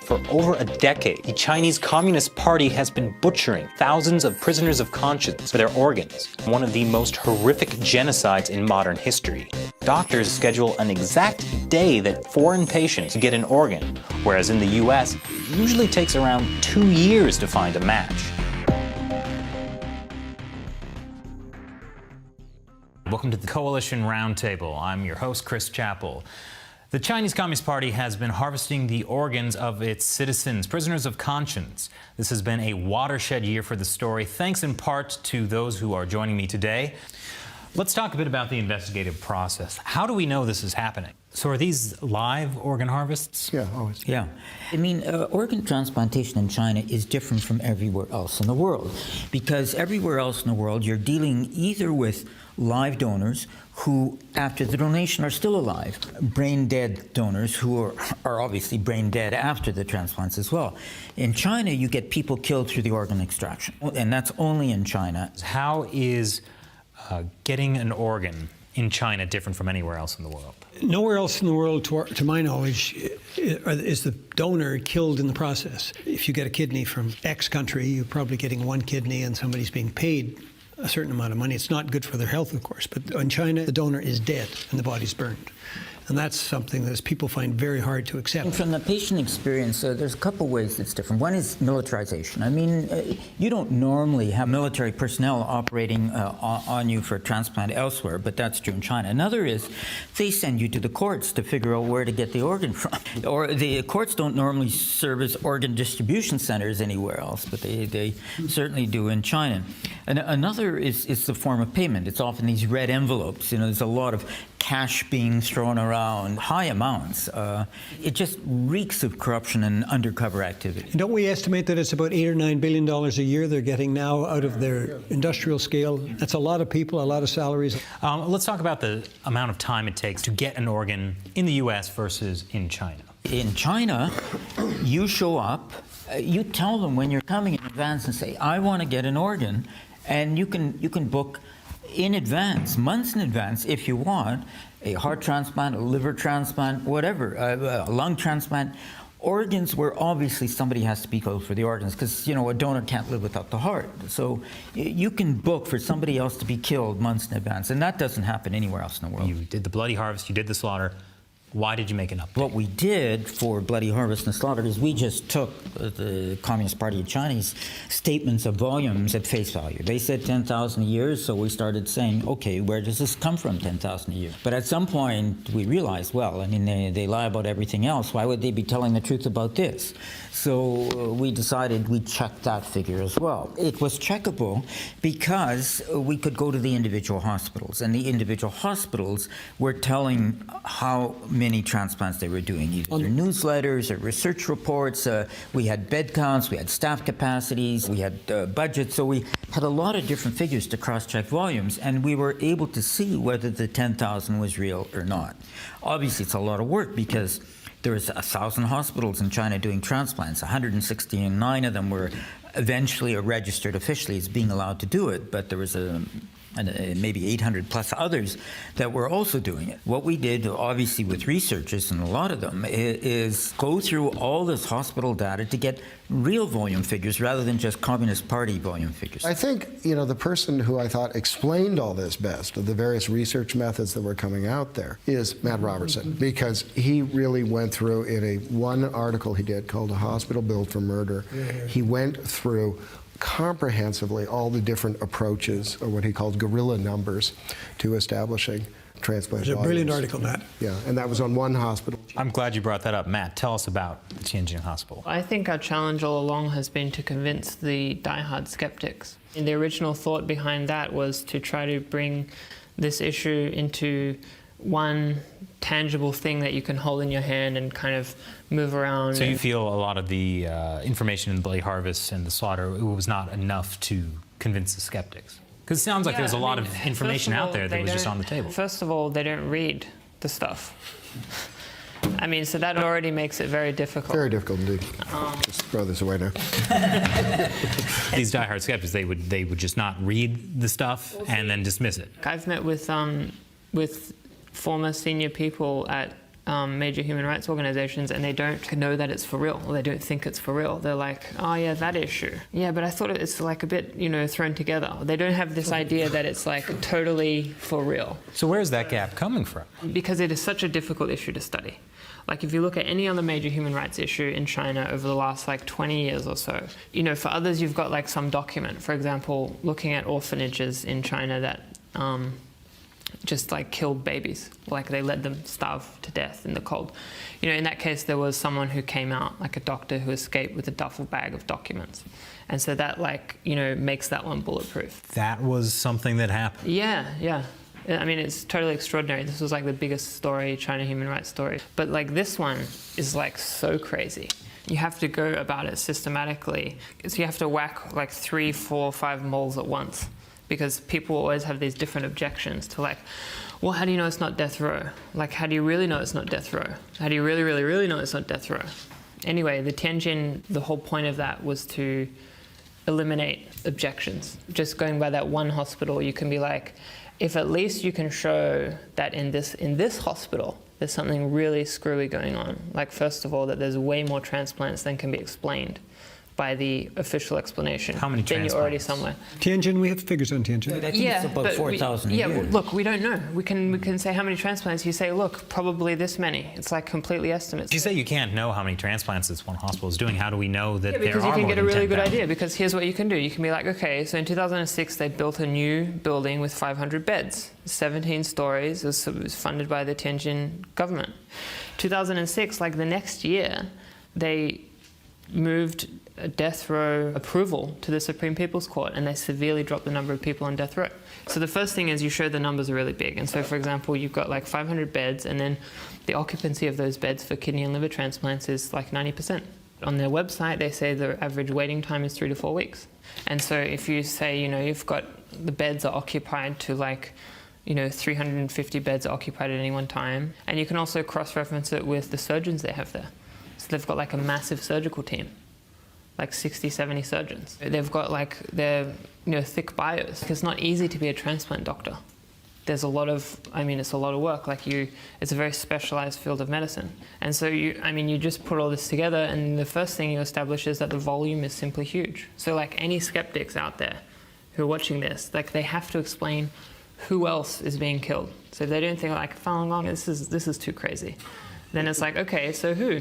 For over a decade, the Chinese Communist Party has been butchering thousands of prisoners of conscience for their organs, one of the most horrific genocides in modern history. Doctors schedule an exact day that foreign patients get an organ, whereas in the US, it usually takes around 2 years to find a match. Welcome to the Coalition Roundtable. I'm your host, Chris Chappell. The Chinese Communist Party has been harvesting the organs of its citizens, prisoners of conscience. This has been a watershed year for the story, thanks in part to those who are joining me today. Let's talk a bit about the investigative process. How do we know this is happening? So are these live organ harvests? Yeah, always. Yeah. I mean, organ transplantation in China is different from everywhere else in the world, because everywhere else in the world you're dealing either with live donors who, after the donation, are still alive, brain-dead donors who are obviously brain-dead after the transplants as well. In China, you get people killed through the organ extraction, and that's only in China. How is getting an organ in China different from anywhere else in the world? Nowhere else in the world, to my knowledge, is the donor killed in the process. If you get a kidney from X country, you're probably getting one kidney and somebody's being paid a certain amount of money. It's not good for their health, of course, but in China, the donor is dead and the body's burned. And that's something that people find very hard to accept. And from the patient experience, there's a couple ways that's different. One is militarization. I mean, you don't normally have military personnel operating on you for a transplant elsewhere, but that's true in China. Another is they send you to the courts to figure out where to get the organ from. Or the courts don't normally serve as organ distribution centers anywhere else, but they certainly do in China. And another is the form of payment. It's often these red envelopes. You know, there's a lot of cash being thrown around, high amounts. It just reeks of corruption and undercover activity. Don't we estimate that it's about $8 or $9 billion a year they're getting now out of their industrial scale? That's a lot of people, a lot of salaries. Let's talk about the amount of time it takes to get an organ in the US versus in China. In China, you show up, you tell them when you're coming in advance and say, I want to get an organ, and you can book in advance, months in advance, if you want, a heart transplant, a liver transplant, whatever, a lung transplant. Organs where obviously somebody has to be killed for the organs, because, you know, a donor can't live without the heart. So you can book for somebody else to be killed months in advance, and that doesn't happen anywhere else in the world. You did the bloody harvest, you did the slaughter. Why did you make an update? What we did for Bloody Harvest and Slaughter is we just took the Communist Party of China's statements of volumes at face value. They said 10,000 a year, so we started saying, okay, where does this come from, 10,000 a year? But at some point, we realized, well, I mean, they lie about everything else. Why would they be telling the truth about this? So we decided we'd check that figure as well. It was checkable because we could go to the individual hospitals, and the individual hospitals were telling how many transplants they were doing, either their newsletters or research reports. We had bed counts, we had staff capacities, we had budgets, so we had a lot of different figures to cross-check volumes, and we were able to see whether the 10,000 was real or not. Obviously, it's a lot of work because there's 1,000 hospitals in China doing transplants. 169 of them were eventually registered officially as being allowed to do it, but there was maybe 800 plus others that were also doing it. What we did, obviously with researchers, and a lot of them, is go through all this hospital data to get real volume figures rather than just Communist Party volume figures. I think, you know, the person who I thought explained all this best, of the various research methods that were coming out there, is Matt Robertson, because he really went through in one article he did called A Hospital Built for Murder. He went through comprehensively all the different approaches, or what he called guerrilla numbers, to establishing transplant volumes. It's a brilliant article, Matt. Yeah, and that was on one hospital. I'm glad you brought that up. Matt, tell us about the Tianjin Hospital. I think our challenge all along has been to convince the diehard skeptics. And the original thought behind that was to try to bring this issue into one tangible thing that you can hold in your hand and kind of move around. So you feel a lot of the information in the Bloody Harvest and the slaughter, it was not enough to convince the skeptics? Because it sounds like there's a lot of information out there that was just on the table. First of all, they don't read the stuff. I mean, so that already makes it very difficult. Very difficult indeed. Just throw this away now. These diehard skeptics, they would just not read the stuff and then dismiss it. I've met with former senior people at major human rights organizations, and they don't know that it's for real, or they don't think it's for real. They're like, oh yeah, that issue. Yeah, but I thought it's like a bit, thrown together. They don't have this idea that it's like totally for real. So where's that gap coming from? Because it is such a difficult issue to study. Like if you look at any other major human rights issue in China over the last like 20 years or so, for others you've got like some document, for example, looking at orphanages in China that just like killed babies, like they let them starve to death in the cold. In that case there was someone who came out, like a doctor who escaped with a duffel bag of documents. And so that makes that one bulletproof. That was something that happened? Yeah. I mean, it's totally extraordinary. This was like the biggest story, China human rights story. But like this one is like so crazy. You have to go about it systematically. So you have to whack like 3, 4, 5 moles at once, because people always have these different objections to like, well, how do you know it's not death row? Like, how do you really know it's not death row? How do you really, really, really know it's not death row? Anyway, the Tianjin, the whole point of that was to eliminate objections. Just going by that one hospital, you can be like, if at least you can show that in this hospital, there's something really screwy going on. Like, first of all, that there's way more transplants than can be explained by the official explanation. How many then transplants? You're already somewhere. Tianjin, we have figures on Tianjin. I think it's about 4,000 a yeah, year. look, we don't know. We can say how many transplants. You say, look, probably this many. It's like completely estimates. You say you can't know how many transplants this one hospital is doing. How do we know that there are more than 10,000? Because you can get a really good idea. Because here's what you can do. You can be like, okay, so in 2006 they built a new building with 500 beds, 17 stories. It was funded by the Tianjin government. 2006, like the next year, they moved a death row approval to the Supreme People's Court, and they severely dropped the number of people on death row. So the first thing is you show the numbers are really big. And so, for example, you've got like 500 beds, and then the occupancy of those beds for kidney and liver transplants is like 90%. On their website, they say the average waiting time is 3 to 4 weeks. And so if you say, you've got the beds are occupied to like, 350 beds are occupied at any one time, and you can also cross-reference it with the surgeons they have there. So they've got like a massive surgical team, like 60, 70 surgeons. They've got like their thick bios. It's not easy to be a transplant doctor. There's a lot of, it's a lot of work. It's a very specialized field of medicine. And so you just put all this together, and the first thing you establish is that the volume is simply huge. So like any skeptics out there who are watching this, like they have to explain who else is being killed. So if they don't think like Falun Gong, this is too crazy, then it's like, okay, so who?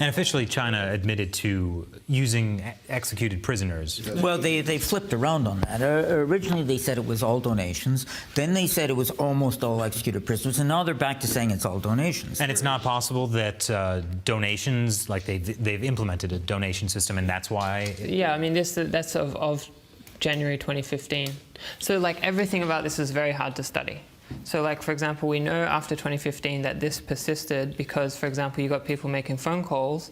And officially, China admitted to using executed prisoners. Well, they flipped around on that. Originally, they said it was all donations. Then they said it was almost all executed prisoners. And now they're back to saying it's all donations. And it's not possible that donations, like they've implemented a donation system, and that's why. Yeah, that's of January 2015. So like everything about this is very hard to study. So like, for example, we know after 2015 that this persisted because, for example, you got people making phone calls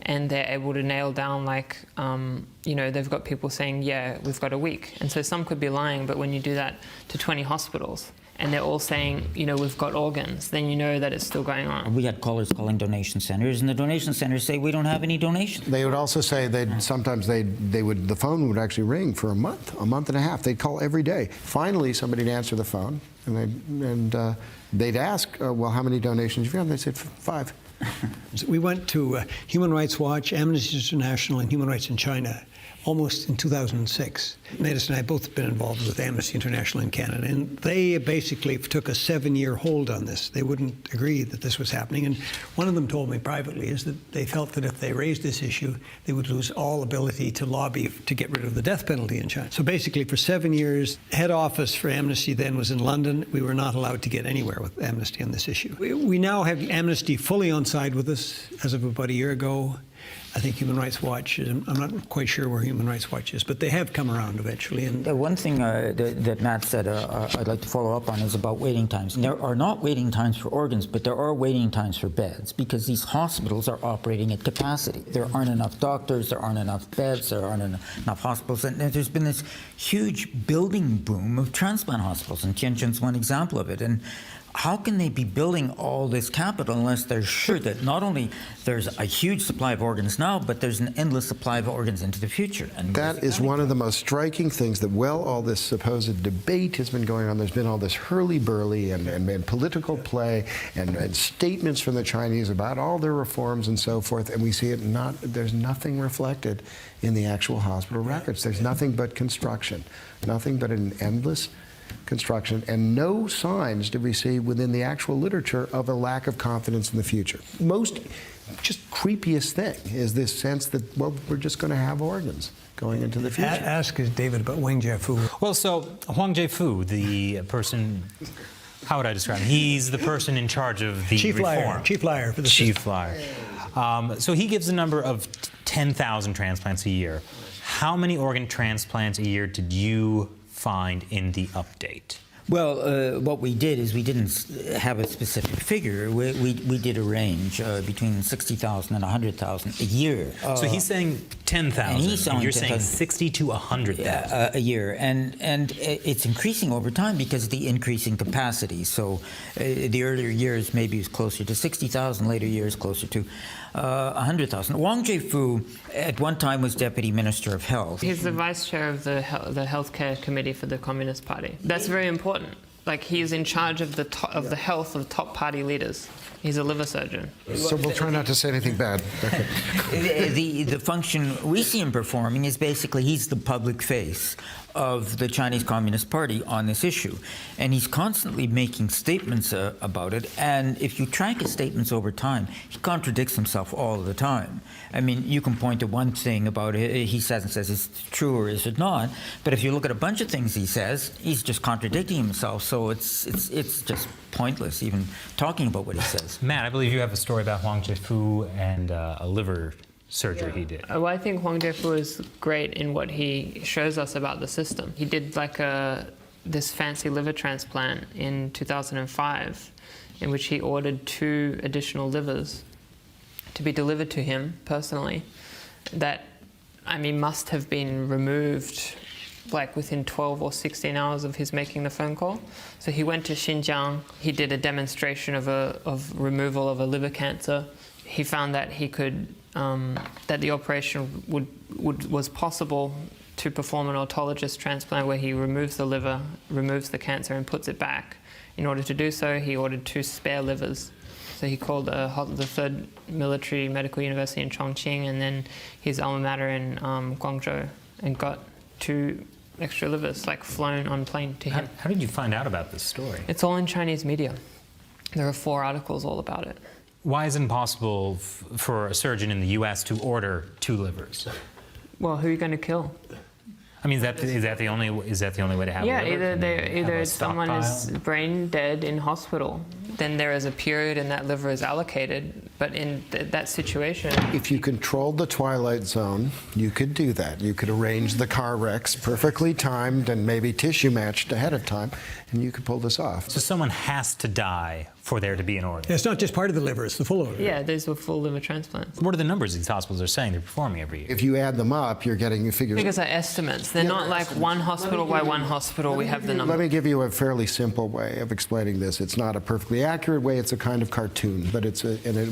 and they're able to nail down like, they've got people saying, yeah, we've got a week. And so some could be lying, but when you do that to 20 hospitals and they're all saying, we've got organs, then you know that it's still going on. We had callers calling donation centers, and the donation centers say we don't have any donations. They would also say sometimes the phone would actually ring for a month and a half. They'd call every day. Finally, somebody'd answer the phone, and they'd ask, well, how many donations have you got? And they'd say 5. We went to Human Rights Watch, Amnesty International, and Human Rights in China almost in 2006. Natus and I both have been involved with Amnesty International in Canada, and they basically took a 7-year hold on this. They wouldn't agree that this was happening, and one of them told me privately is that they felt that if they raised this issue, they would lose all ability to lobby to get rid of the death penalty in China. So basically, for 7 years, head office for Amnesty then was in London. We were not allowed to get anywhere with Amnesty on this issue. We now have Amnesty fully on side with us as of about a year ago. I think Human Rights Watch, I'm not quite sure where Human Rights Watch is, but they have come around eventually. And the one thing that Matt said I'd like to follow up on is about waiting times. There are not waiting times for organs, but there are waiting times for beds because these hospitals are operating at capacity. There aren't enough doctors, there aren't enough beds, there aren't enough hospitals. And there's been this huge building boom of transplant hospitals, and Tianjin's one example of it. And how can they be building all this capital unless they're sure that not only there's a huge supply of organs now, but there's an endless supply of organs into the future? And that is one of the most striking things, that all this supposed debate has been going on. There's been all this hurly-burly and political play and statements from the Chinese about all their reforms and so forth, and we see there's nothing reflected in the actual hospital records. There's nothing but construction, nothing but an endless construction, and no signs did we see within the actual literature of a lack of confidence in the future. Most just creepiest thing is this sense that, well, we're just going to have organs going into the future. Ask David about Wang Jiafu. Well, so Huang Jiafu, the person, how would I describe him? He's the person in charge of the Chief reform. Chief liar for the Chief system. liar. So he gives a number of 10,000 transplants a year. How many organ transplants a year did you find in the update? Well, what we did is we didn't have a specific figure. We did a range between 60,000 and 100,000 a year. So he's saying 10,000, and you're saying 60 to 100,000 a year, and it's increasing over time because of the increasing capacity. So the earlier years maybe it was closer to 60,000, later years closer to 100,000. Wang Jiafu at one time was Deputy Minister of Health. He's the vice chair of the healthcare committee for the Communist Party. That's very important. Like, he's in charge of the health of top party leaders. He's a liver surgeon. So we'll try not to say anything bad. The function we see him performing is basically he's the public face of the Chinese Communist Party on this issue. And he's constantly making statements about it. And if you track his statements over time, he contradicts himself all the time. I mean, you can point to one thing about it, he says and says it's true or is it not. But if you look at a bunch of things he says, he's just contradicting himself. So it's just pointless even talking about what he says. Matt, I believe you have a story about Huang Jiafu and a liver surgery he did. Well, I think Huang Jiafu is great in what he shows us about the system. He did like this fancy liver transplant in 2005, in which he ordered 2 additional livers to be delivered to him personally. That, I mean, must have been removed like within 12 or 16 hours of his making the phone call. So he went to Xinjiang. He did a demonstration of removal of a liver cancer. He found that he could that the operation was possible to perform an autologous transplant where he removes the liver, removes the cancer, and puts it back. In order to do so, he ordered 2 spare livers. So he called the 3rd Military Medical University in Chongqing and then his alma mater in Guangzhou, and got 2 extra livers, like flown on plane to him. How did you find out about this story? It's all in Chinese media. There are 4 articles all about it. Why is it impossible for a surgeon in the U.S. to order 2 livers? Well, who are you going to kill? I mean, is that the only way to have a liver? Either someone is brain dead in hospital, then there is a period and that liver is allocated. But in that situation, if you controlled the twilight zone, you could do that. You could arrange the car wrecks perfectly timed and maybe tissue matched ahead of time, and you could pull this off. So someone has to die for there to be an organ. It's not just part of the liver, it's the full organ. yeah, these were full liver transplants. What are the numbers these hospitals are saying they're performing every year? If you add them up, you're getting figures. Figures are estimates. They're not like one hospital by one hospital. We have the number. Let me give you a fairly simple way of explaining this. It's not a perfectly accurate way. It's a kind of cartoon, but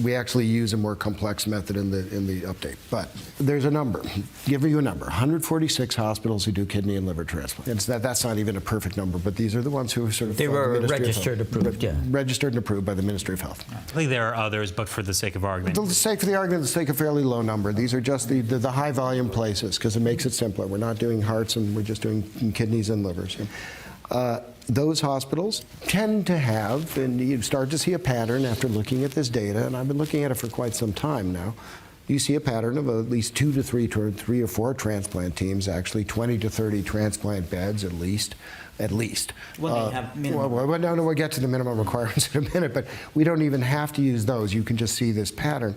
we actually use a more complex method in the update. But there's a number. Give you a number. 146 hospitals who do kidney and liver transplants. That's not even a perfect number, but these are the ones who are sort of. They were registered, approved, registered and approved by the Ministry of Health. I believe there are others, but for the sake of argument. For the sake of the argument, let's take a fairly low number. These are just the high volume places because it makes it simpler. We're not doing hearts and we're just doing kidneys and livers. Those hospitals tend to have, and you start to see a pattern after looking at this data, and I've been looking at it for quite some time now. You see a pattern of at least 2 to 3 or 3 or 4 transplant teams, actually 20 to 30 transplant beds at least. Well, they have minimum. No, we'll get to the minimum requirements in a minute, but we don't even have to use those. You can just see this pattern.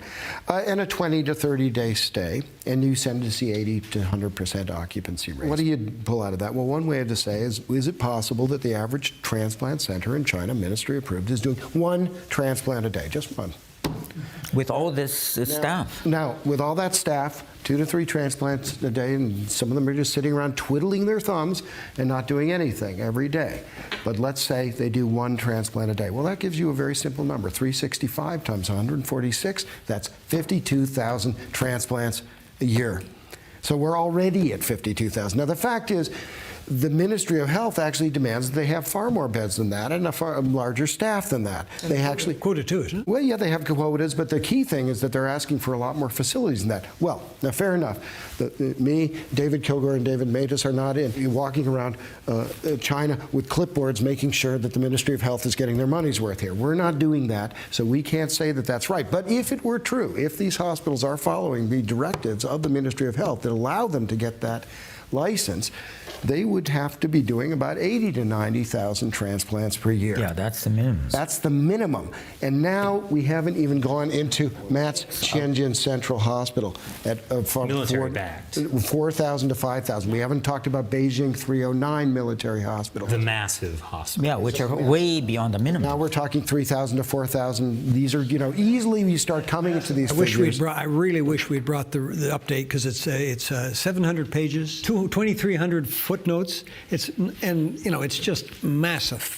And a 20 to 30-day stay, and you tend to see 80 to 100% occupancy rates. What do you pull out of that? Well, one way to say is it possible that the average transplant center in China, ministry approved, is doing 1 transplant a day, just 1? With all this staff. Now, with all that staff, 2 to 3 transplants a day, and some of them are just sitting around twiddling their thumbs and not doing anything every day. But let's say they do 1 transplant a day. Well, that gives you a very simple number. 365 times 146, that's 52,000 transplants a year. So we're already at 52,000. Now, the fact is, the Ministry of Health actually demands that they have far more beds than that and a far larger staff than that. And they actually quota too, isn't it? Well, yeah, they have quotas, but the key thing is that they're asking for a lot more facilities than that. Well, now, fair enough. Me, David Kilgore, and David Matus are not walking around China with clipboards making sure that the Ministry of Health is getting their money's worth here. We're not doing that, so we can't say that that's right. But if it were true, if these hospitals are following the directives of the Ministry of Health that allow them to get that license, they would have to be doing about 80 to 90,000 transplants per year. Yeah, that's the minimum. That's the minimum. And now we haven't even gone into Matt's Tianjin Central Hospital at military-backed. 4,000 to 5,000. We haven't talked about Beijing 309 military hospital. The massive hospital. Yeah, which are way beyond the minimum. Now we're talking 3,000 to 4,000. These are, easily we start coming into these figures. I really wish we'd brought the update, because it's 700 pages, 2,300 footnotes. It's just massive.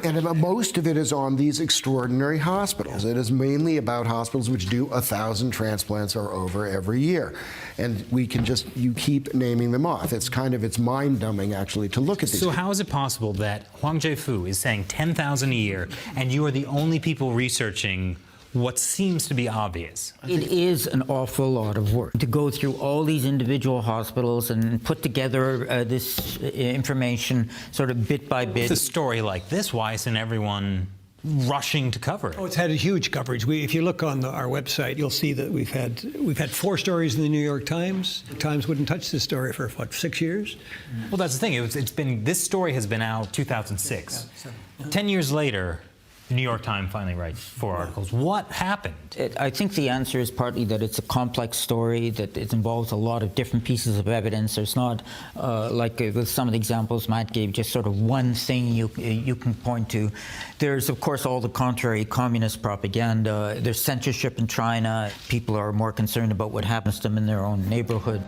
And most of it is on these extraordinary hospitals. It is mainly about hospitals which do 1,000 transplants or over every year. And you keep naming them off. It's mind-numbing, actually, to look at these. So how is it possible that Huang Zhefu is saying 10,000 a year, and you are the only people researching what seems to be obvious? It is an awful lot of work to go through all these individual hospitals and put together this information sort of bit by bit. With a story like this, why isn't everyone rushing to cover it? Oh, it's had a huge coverage. If you look on our website, you'll see that we've had 4 stories in the New York Times. The Times wouldn't touch this story for 6 years. Well, that's the thing. This story has been out 2006. 10 years later, the New York Times finally writes 4 articles. What happened? I think the answer is partly that it's a complex story, that it involves a lot of different pieces of evidence. There's not, like with some of the examples Matt gave, just sort of one thing you can point to. There's, of course, all the contrary communist propaganda. There's censorship in China. People are more concerned about what happens to them in their own neighborhood.